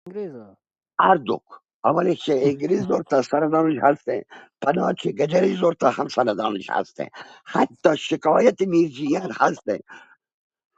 انگریزا. اردوک اولش انگلیس زور تا سردانش هسته، پناهچه گجری زور تا هم سردانش هسته. حتی شکایت میرجیان هسته،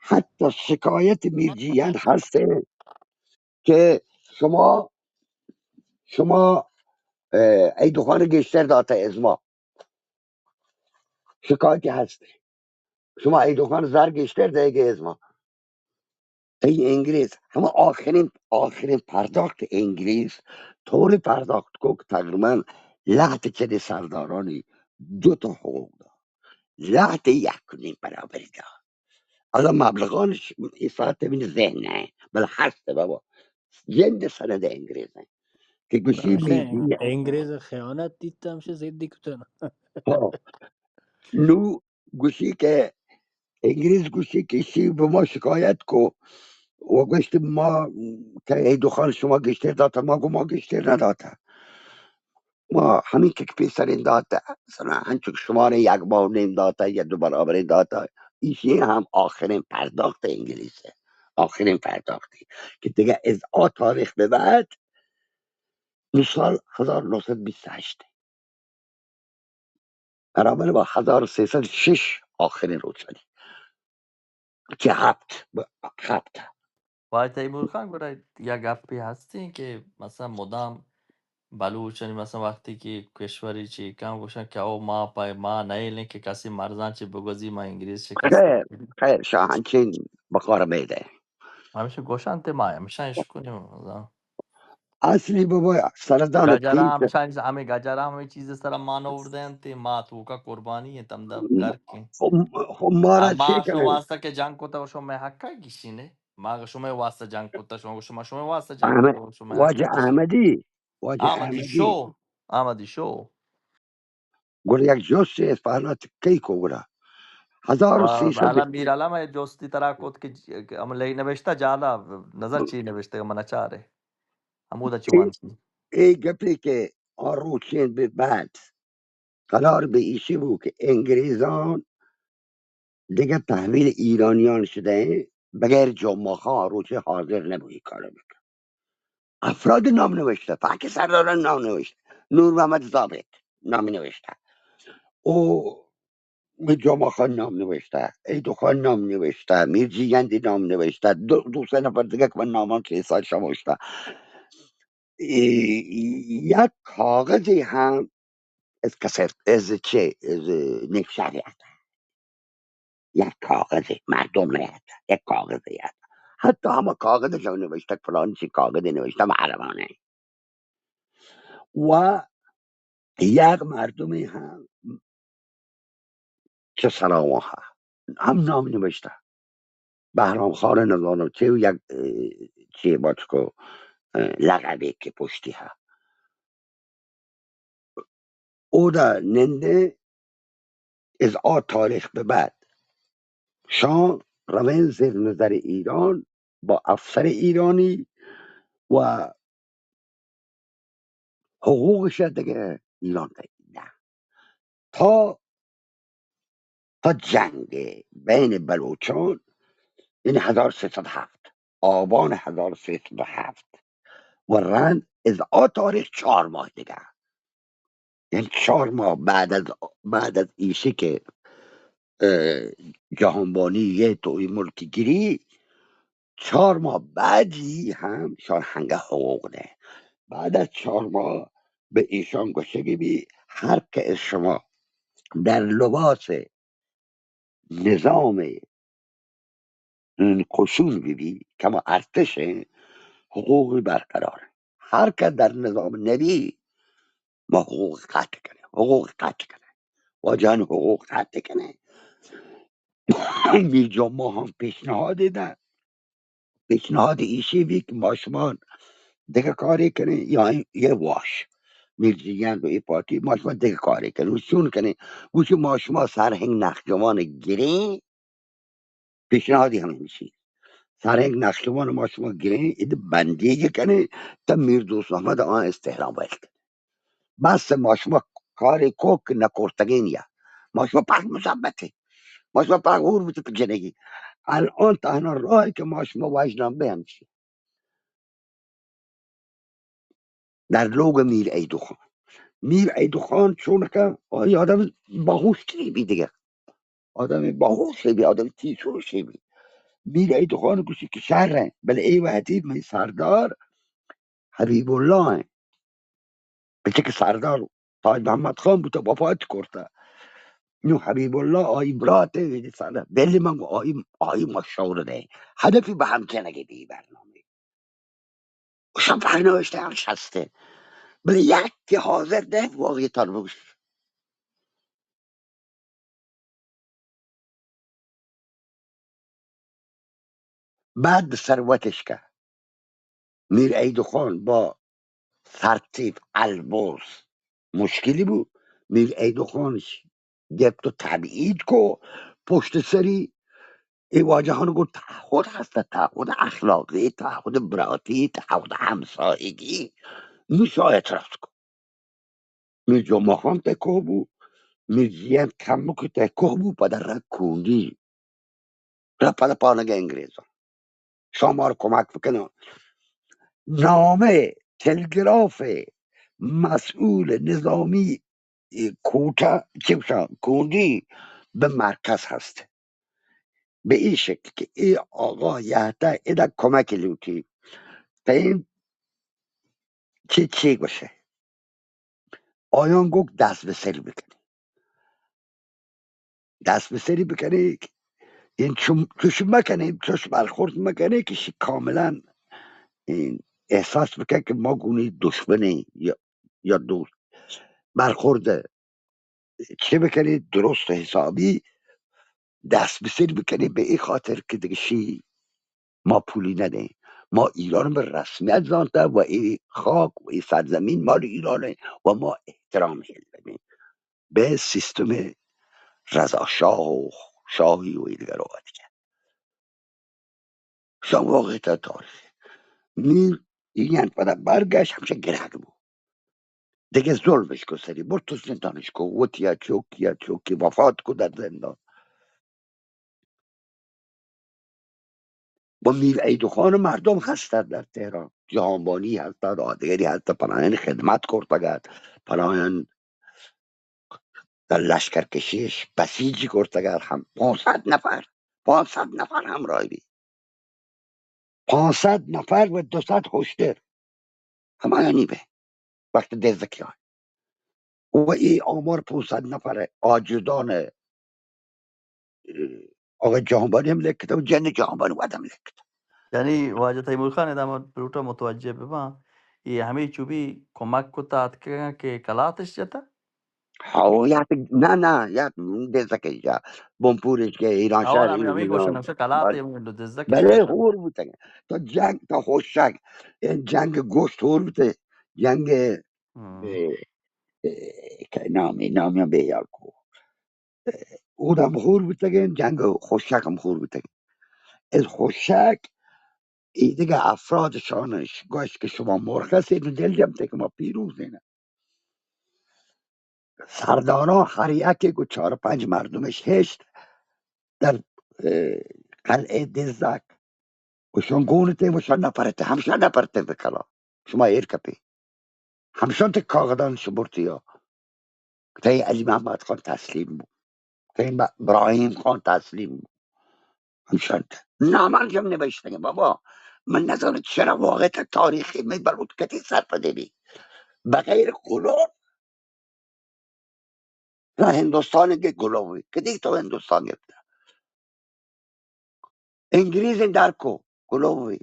حتی شکایت میرجیان هسته که شما ای دخان گشتر داته از ما شکایتی هسته، شما ای دخان زر گشتر دیگه از ما. ای انگلیس همه آخرین پرداخت انگلیس طوری پرداخت که تقریبا لحظه چه سردارانی دو تا حقوق داد، لحظه یک کنیم برابری داد. حالا مبلغانش این ساعت بین ذهنه بل هسته بابا جند سند انگلیزه که گوشی میشه میدی. انگریز خیانت دیدم شه زدی کتن. ها نو گوشی که انگلیس گوشی که شی به ما شکایت کو و گوشت ما که ای دخان شما گشتر داتا ما گو ما گشتر نداتا، ما همین که پیسرین داتا مثلا هنچون شما را یک بار نیم داتا یا دو برابر داتا. ایشی هم آخرین پرداخت انگلیسه، آخرین پرداختی که دیگه از تاریخ به بعد مثال 1928 برابر با 1306 آخرین روزانی که هفت. وای تیمور خان برای یک گپی هستی که مثلا مدام بلوچ یعنی مثلا وقتی که کشوری چی کم گوشن که او ما پای ما نیلین که کسی مرزان چی بگوزی ما انگلیس شکست خیر خیر شاهنچین بخار میده همیشه گوشن ته ما همیشه اش کنیم اصلی بابا سردان گجرا تیم که همیشه همه گجرا همه چیز سر ما نوردن تی ما تو کا قربانی تم در کی خب ما را چی اما شو کنه. واسطه که جنگ کتا شو me حقا گیشینه ما شما واسطه جنگ کتا شما واسطه جنگ احمد کتا شما واجه حقا گیشینه احمدی واجه آمدی احمدی شو آمدی شو گل یک جوش اسپانات کی کوگرا و 1300 الان میر علم جستی طرح کد که ام لی نوشته جالا نظر چی نوشته من چاره عمودا چی ای وانسی ای گپی که آن روچین به بعد قرار به ایشی بود که انگریزان دیگه تحویل ایرانیان شده بغیر جمعه ها روچه حاضر نبودی کارو بکن. افراد نام نوشته فقط سرداران نام نوشته، نور محمد ثابت نام نوشته او جمعه خان نام نوشته، ایدو خان نام نوشته، میر جیگندی نام نوشته، دو سه نفر دیگه که من نامان که سال شماشته. یک کاغذی هم از کسر از چه از نفشریت یک کاغذی مردم نیت یک کاغذی هست. حتی همه کاغذش هم نوشته فلان چی کاغذی نوشته معربانه و یک مردمی هم چه سلامه هم نام نوشته بهرام خان نظام چه و یک چی باچکو لقبی که پشتی ها او در ننده از تاریخ به بعد شاه روین زیر نظر ایران با افسر ایرانی و حقوقش دیگه ایران نه تا جنگ بین بلوچان این 1307 آبان 1307 و رند از تاریخ 4 ماه دیگه، یعنی 4 ماه بعد از ایشی که اه، جهانبانی یه توی ملک گیری 4 ماه بعدی هم سرهنگ حقوق ده. بعد از 4 ماه به ایشان گوشه بی هر که از شما در لباس نظام قشون ببی کما ارتش حقوقی برقرار، هر که در نظام نبی ما حقوق قطع کنه، حقوق قطع کنه و جان حقوق قطع کنه. میرجا ما هم پیشنهاد ده، پیشنهاد ایشی بی که ما شما دیگه کاری کنه یا یه واش میرجیگن و ای پارتی ما شما دیگه کاری کنه و چون کنه گوش ما شما سرهنگ نخجوان گیری پیشنهادی هم میشی سرهنگ نخجوان ما شما گیری اید بندیگه کنه تا میر دوست محمد آن استحرام باید کنه بس ما شما کاری کوک نکرتگین یا ما شما پاک مثبتی ما شما پاک غور بودی پر جنگی الان تنها راهی که ما شما وجدان به همچی در لوگ میر ایدو خان. میر ایدو خان چون که آدم باهوش بی دیگه، آدم باهوش بی، آدم تیزهوش بی. میر ایدو خان گوشی که شهره بله ای وقتی می سردار حبیب الله بچه که سردار تاج محمد خان بود و وفات کرده. نو حبیب الله آی براته ویدی سردار بلی من آی مشاور ده هدفی به هم کنگه دی برنامه شب برنوشته هم شسته بله یک که حاضر ده واقعی تنبوش. بعد ثروتش که میر ایدو خان با ترتیب البرز مشکلی بود. میر ایدو خانش گفت تو تبعید کو پشت سری ای واجهان گفت تعهد هست، تعهد اخلاقی، تعهد براتی، تعهد همسایگی میشه اعتراض کن. میر جمعه خان تکه بود، میر جیان کم که تکه بود پدر را کوندی را پدر پانگ انگریزا شما رو کمک بکنم. نامه تلگراف مسئول نظامی کوتا چه بشم کوندی به مرکز هست به این شکل که ای آقا یهده ایده کمک لوتی تا این چی باشه. آیان گفت دست به سری بکنی، دست به سری بکنی این چوش مکنی، چوش برخورد مکنی که کاملا این احساس بکنی که ما گونی دشمنی یا دوست برخورده چه بکنی درست حسابی دست به سری بکنی به این خاطر که دیگه ما پولی نده، ما ایران به رسمیت زانده و این خاک و این سرزمین مال ایرانه و ما احترام هیل به سیستم رضا شاه و شاهی و این دیگر رو کرد. شما واقعیت تاریخ میر این برگشت همشه گرگ بود دیگه ظلمش کو سری برد تو زندانش کو و تیا چوکی وفات کو در زندان. با میر ایدو خان مردم هستند در تهران، جهانبانی هستند، آدگری هستند پناهین خدمت کرده پناهین در لشکرکشیش بسیجی کرده هم 500 نفر همراهی بی 500 نفر و 200 هشتر همه به وقت دزدکی های و این آمار 500 نفر آجودان آقای جهانبانی هم لکته و جن جهانبانی بود هم لکته. یعنی واجه تیمور خان ادامه بروتا متوجه ببا ये हमें चुभी कोमक को तात के कलातश जाता حاویت نه یک دزدکی جا بمپورش که ایران شهر اول हमें اینو हमें क्वेश्चन میگم नक्शा कलात ये में दज्जा بله किश هور بوده تا جنگ تا خوشک این جنگ گشت هور بوده جنگ हम्म اه، که نامی هم بیار کو او هم هور بوده جنگ خوشک هم هور بوده. از خوشک ای دیگه افراد شانش گوش که شما مرخص اینو دل جمته که ما پیروز اینه سردارا هر یکی گو 4 5 مردمش هشت در قلعه دزدک وشون گونته وشون نپرته همشون نپرته بکلا شما ایر کپی همشون ته کاغدان شبرتی ها تای علی محمد خان تسلیم بود تای ابراهیم خان تسلیم بود همشون ته نامن جم نوشتنه بابا من نظر چرا واقعیت تاریخی می برود کتی سر پدیدی بغیر قلوب نه هندوستان که گلوبی کدی تو هندوستان گفته انگلیز در کو گلوبی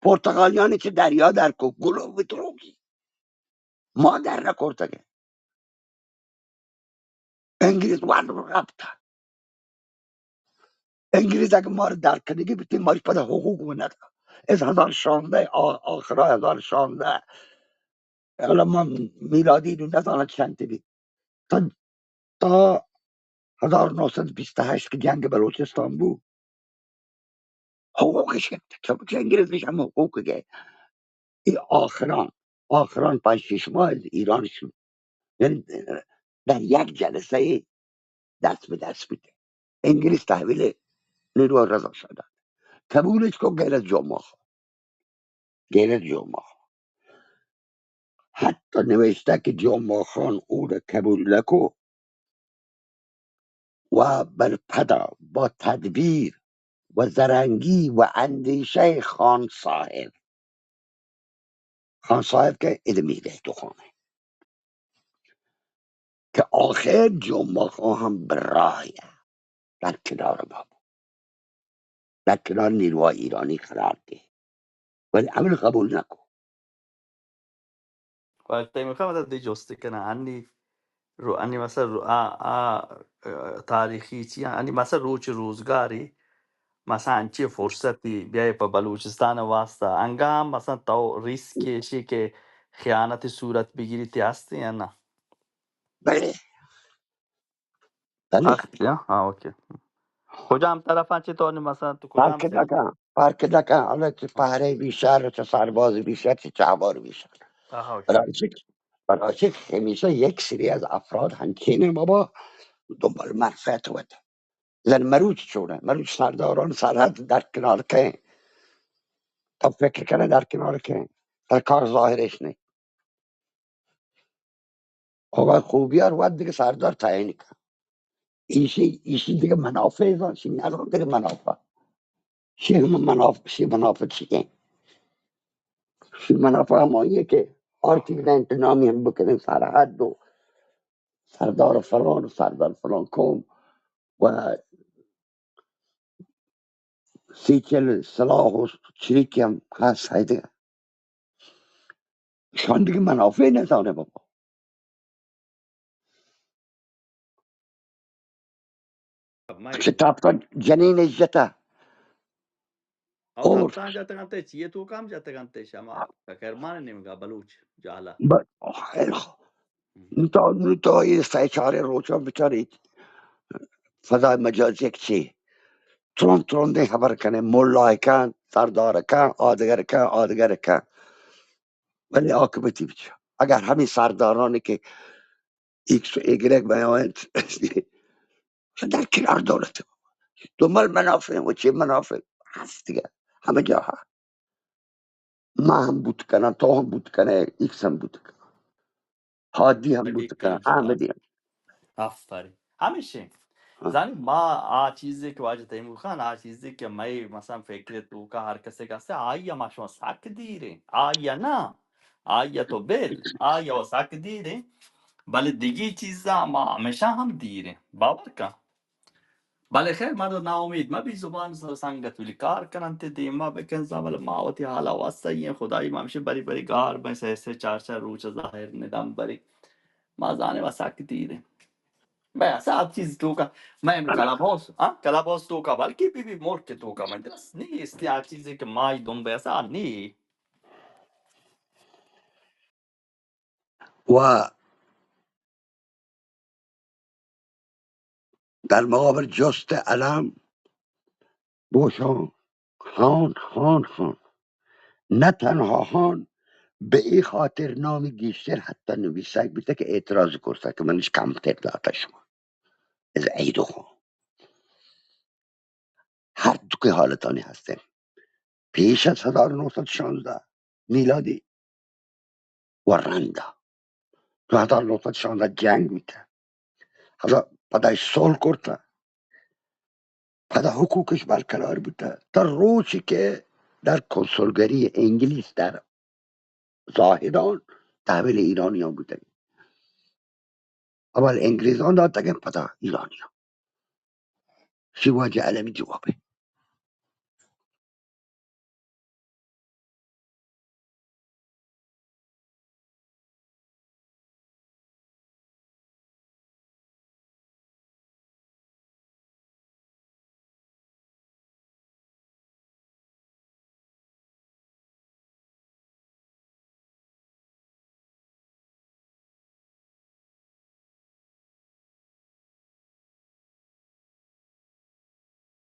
پرتغالیانی که دریا در کو گلوبی تروکی ما در نکرده انگلیس وان رو رفته انگلیس اگه ما رو درک کنگی بیتیم ماش پده حقوق و نده از 1016 آخرای 1016 حالا ما میلادی رو ندانه چند بید تا 1928 که جنگ بلوچستان بود حقوقش گرفته که انگلیسش هم حقوق گه این آخران 5 6 ماه از ایران شد یعنی در یک جلسه دست به دست بوده انگلیس تحویل نیرو رضا شده قبولش کن غیر از جمعه حتی نوشته که جمعه خان او را قبول نکو و بر پدا با تدبیر و زرنگی و اندیشه خان صاحب که ادمیره تو خانه که آخر جمعه خان هم برای در کنار بابا در کنار نیروهای ایرانی قرار ده ولی امر قبول نکن. وقتی میخوام دی جسته کنه انی مثلا تاریخی چی انی مثلا روزگاری مثلا انچی فرصتی بیای په بلوچستان واسطه انگا هم مثلا تو ریسک شی که خیانت صورت بگیری تی هستی یا نه؟ بله بله هستی ها اوکی. کجا هم طرفا چطور مثلا تو کجا هم فرق نکن حالا چه پهره بیشتر چه سرباز بیشتر چه چهبار بیشتر. آها اوکی. برای چه همیشه یک سری از افراد همچینه بابا دنبال منفعت بود. زن مروج چونه مروج سرداران سرحد در کنار که تا فکر کنه در کنار که در کار ظاهرش نه آقا خوبی ها رو دیگه سردار تعیین کن ایشی دیگه منافع داشتی ندارم دیگه منافع شی منافع چیه شی منافع هماییه که آرتیلنت نامی هم بکنه سرحد و سردار فلان و سردار فلان کن و 30-40 سلاح و چریکی هم هست هیده شان دیگه منافع نداره بابا. مای کتاب جنین جتا او اور تفتان جاته کنته چیه تو کام جاته کنته شما کرمان نمیگا بلوچ جالا خیلی خوب نو تا یه 3-4 روزا بچارید فضای مجازی چی ترون ده خبر کنه مولای کن سردار کن آدگر کن ولی عاقبتی بچه اگر همین سردارانی که ایکس و ایگرگ بیاین در کنار دولت دنبال منافع و چه منافع هست دیگه همه جا هست ما هم بود کنن تو هم بود کنه ایکس هم بود کنه حادی هم بود ولی کنه کنم همه شد دیگه آفرین همیشه زنی ما چیزی که واجه تیمور خان چیزی که می مثلا فکر تو که هر کسی کسی آیا ما شما سک دیره آیا نه آیا تو بل آیا سک دیره بله دیگه چیزا ما همیشه هم دیره باور کن بله خیر ما دو ناامید ما بی زبان سنگت ولی کار کنن تی دیما بکن زمال ماوتی حالا واسه این خدایی ما میشه بری بری گار بای سه 4 روچ ظاهر ندم بری ما زانه و سک دیره بیا ساعت چیز تو که ما امرو کلاباس تو که بلکه بی مرک تو که من درست نیست یا چیزی که مای دون بیسا نی و در مقابل جست علم بوشان خان نه تنها خان به این خاطر نام گیشتر حتی نویسک بیده که اعتراض کرده که منش کمتر داده شما از عیدو خان هر دو که حالتانی هسته پیش از 1916 میلادی و رنده تو 1916 جنگ میکرد حالا پدایش صلح کرده پدا حقوقش برقرار بوده تا روزی که در کنسولگری انگلیس در زاهدان تحویل ایرانیان بوده اول انگلیزان داد تگه پدا ایرانیان شیواجه علمی جوابه